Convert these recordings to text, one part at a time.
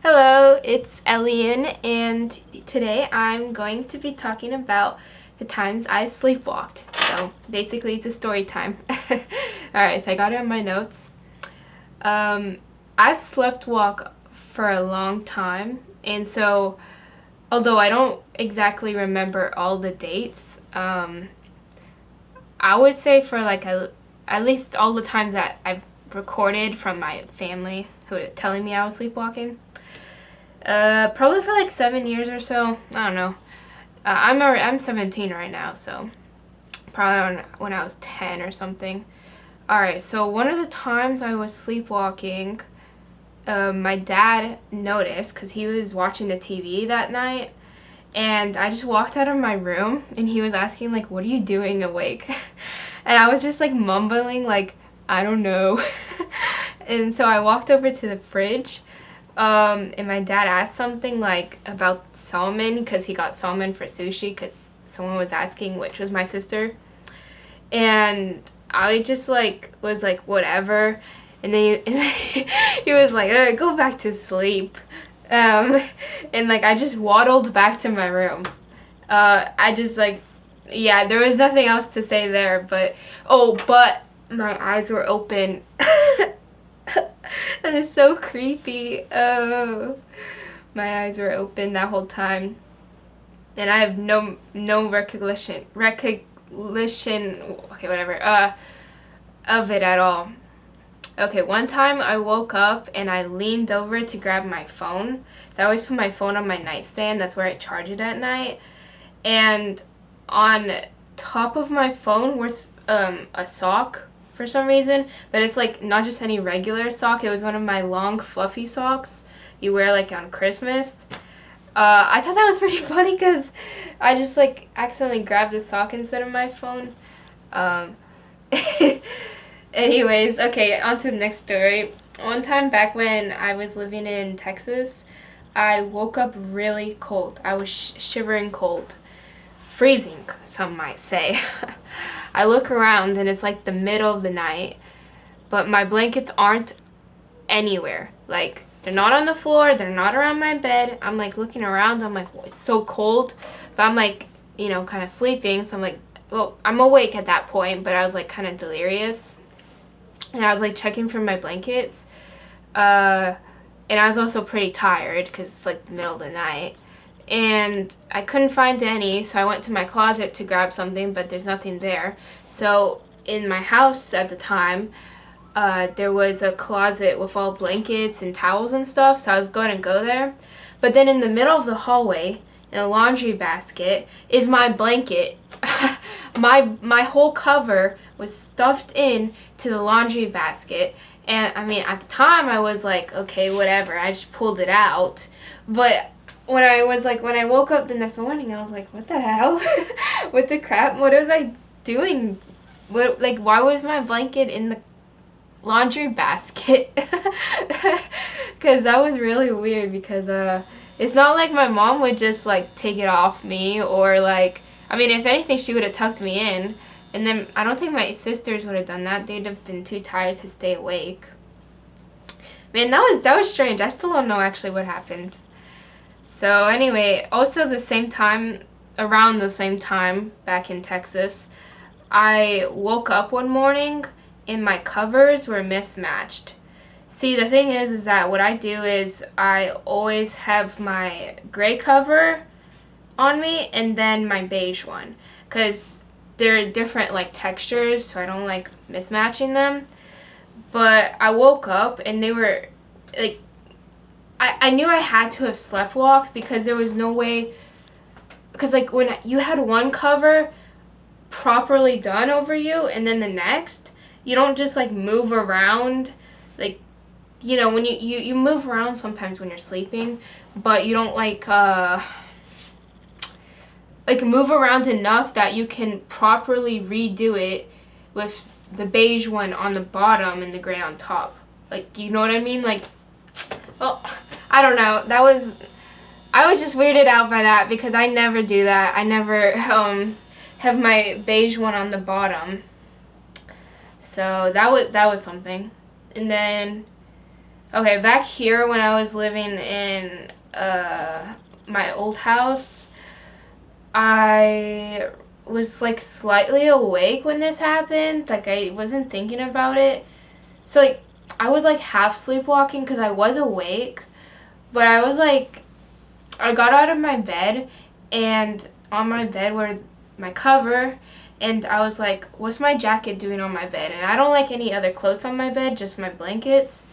Hello, it's EllyiN, and today I'm going to be talking about the times I sleepwalked. So basically, it's a story time. Alright, so I got it in my notes. I've slept walk for a long time, and so although I don't exactly remember all the dates, I would say for at least all the times that I've recorded from my family who were telling me I was sleepwalking. Probably for like 7 years or so. I don't know. I'm 17 right now, so probably when I was 10 or something. Alright, so one of the times I was sleepwalking, my dad noticed because he was watching the TV that night, and I just walked out of my room, and he was asking, like, what are you doing awake? And I was just, like, mumbling, like, I don't know. And so I walked over to the fridge, and my dad asked something, like, about salmon, because he got salmon for sushi, because someone was asking, which was my sister. And I just, like, was like, whatever. And then he was like, go back to sleep. And, like, I just waddled back to my room. I just, like, yeah, there was nothing else to say there, but my eyes were open. That is so creepy. Oh, my eyes were open that whole time. And I have no recollection, okay, whatever, of it at all. Okay, one time I woke up and I leaned over to grab my phone. So I always put my phone on my nightstand. That's where I charge it at night. And on top of my phone was a sock for some reason. But it's like not just any regular sock. It was one of my long fluffy socks you wear like on Christmas. I thought that was pretty funny because I just like accidentally grabbed the sock instead of my phone. Anyways, okay, on to the next story. One time back when I was living in Texas, I woke up really cold. I was shivering cold. Freezing, some might say. I look around and it's like the middle of the night, but my blankets aren't anywhere. Like, they're not on the floor, they're not around my bed. I'm like looking around, I'm like, it's so cold. But I'm like, kind of sleeping, so I'm like, well, I'm awake at that point, but I was like kind of delirious. And I was like checking for my blankets. And I was also pretty tired because it's like the middle of the night. And I couldn't find any, so I went to my closet to grab something, but there's nothing there. So in my house at the time, there was a closet with all blankets and towels and stuff, so I was going to go there. But then in the middle of the hallway, in a laundry basket, is my blanket. My whole cover was stuffed in to the laundry basket. And, I mean, at the time, I was like, okay, whatever. I just pulled it out. But when I woke up the next morning, I was like, what the hell? What the crap? What was I doing? Why was my blanket in the laundry basket? Because that was really weird because, it's not like my mom would just, like, take it off me or, like, I mean, if anything, she would have tucked me in. And then I don't think my sisters would have done that. They'd have been too tired to stay awake. Man, that was strange. I still don't know actually what happened. So anyway, also around the same time, back in Texas, I woke up one morning and my covers were mismatched. See, the thing is that what I do is I always have my gray cover on me and then my beige one. Because they're different, like, textures, so I don't like mismatching them. But I woke up and they were, like, I knew I had to have sleptwalked because there was no way, because, like, when you had one cover properly done over you and then the next, you don't just, like, move around, like, when you move around sometimes when you're sleeping, but you don't, like move around enough that you can properly redo it with the beige one on the bottom and the gray on top. Like, you know what I mean? Like, well, I don't know. I was just weirded out by that because I never do that. I never have my beige one on the bottom. So that was something. And then Okay, back here when I was living in my old house, I was like slightly awake when this happened. Like I wasn't thinking about it. So like I was like half sleepwalking because I was awake, but I was like, I got out of my bed, and on my bed were my cover, and I was like, what's my jacket doing on my bed? And I don't like any other clothes on my bed, just my blankets.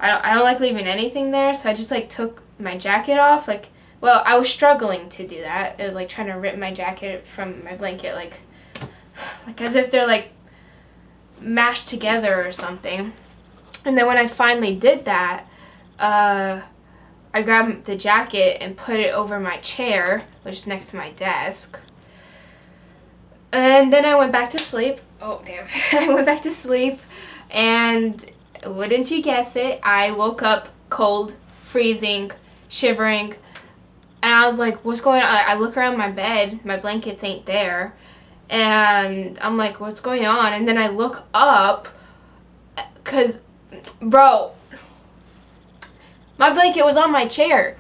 I don't like leaving anything there, so I just like took my jacket off. Like, well, I was struggling to do that. It was like trying to rip my jacket from my blanket, like as if they're like mashed together or something. And then when I finally did that, I grabbed the jacket and put it over my chair, which is next to my desk. And then I went back to sleep. Oh, damn. I went back to sleep, and wouldn't you guess it, I woke up cold, freezing, shivering, and I was like, what's going on? I look around my bed, my blankets ain't there, and I'm like, what's going on? And then I look up, because, bro, my blanket was on my chair.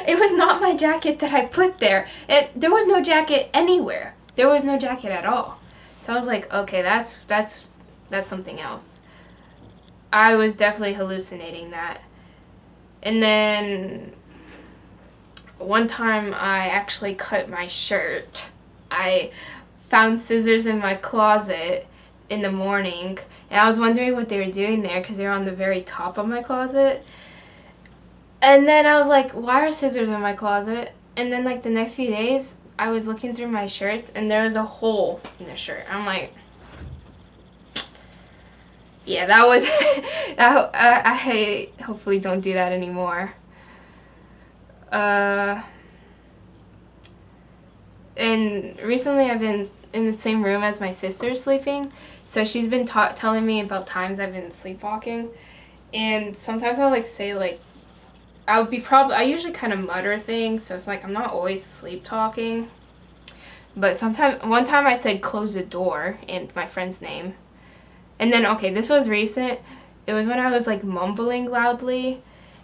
It was not my jacket that I put there. There was no jacket anywhere. There was no jacket at all. So I was like, okay, that's something else. I was definitely hallucinating that. And then one time I actually cut my shirt. I found scissors in my closet in the morning, and I was wondering what they were doing there because they were on the very top of my closet. And then I was like, why are scissors in my closet? And then like the next few days, I was looking through my shirts, and there was a hole in the shirt. I'm like, yeah, that was, I hopefully don't do that anymore. And recently I've been in the same room as my sister sleeping, so she's been telling me about times I've been sleepwalking, and sometimes I'll like say like, I usually kind of mutter things, so it's like I'm not always sleep talking, but one time I said close the door in my friend's name. And then, okay, this was recent. It was when I was, like, mumbling loudly,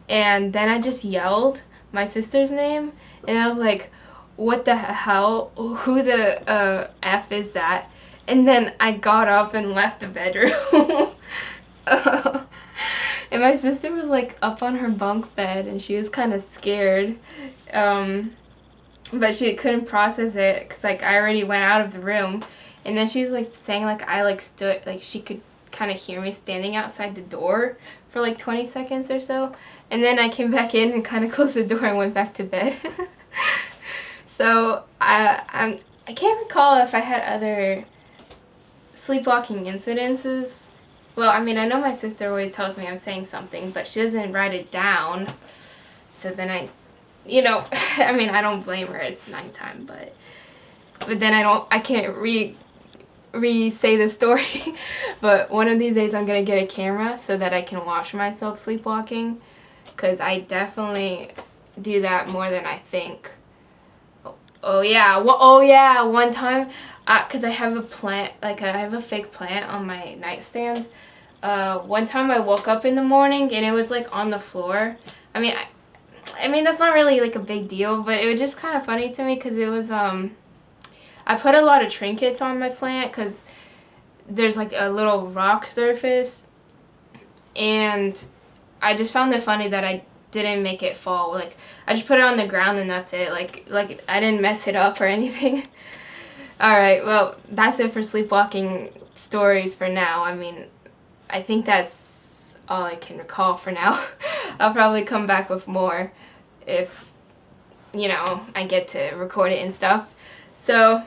and then I just yelled my sister's name, and I was like, what the hell? Who the F is that? And then I got up and left the bedroom. And my sister was, like, up on her bunk bed, and she was kind of scared. But she couldn't process it, because, like, I already went out of the room. And then she was, like, saying, like, I, like, stood, like, she could kind of hear me standing outside the door for, like, 20 seconds or so. And then I came back in and kind of closed the door and went back to bed. So, I can't recall if I had other sleepwalking incidences. Well, I mean, I know my sister always tells me I'm saying something, but she doesn't write it down. So then I mean, I don't blame her. It's nighttime, but then I can't re-say the story. But one of these days I'm going to get a camera so that I can watch myself sleepwalking, because I definitely do that more than I think. Oh yeah, one time, because I have a plant, like I have a fake plant on my nightstand. One time I woke up in the morning and it was like on the floor. I mean that's not really like a big deal, but it was just kind of funny to me because it was I put a lot of trinkets on my plant because there's like a little rock surface, and I just found it funny that I didn't make it fall. Like, I just put it on the ground and that's it. Like I didn't mess it up or anything. Alright, well, that's it for sleepwalking stories for now. I mean, I think that's all I can recall for now. I'll probably come back with more if, I get to record it and stuff. So,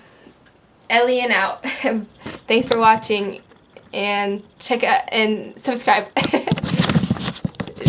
EllyiN out. Thanks for watching, and check out and subscribe.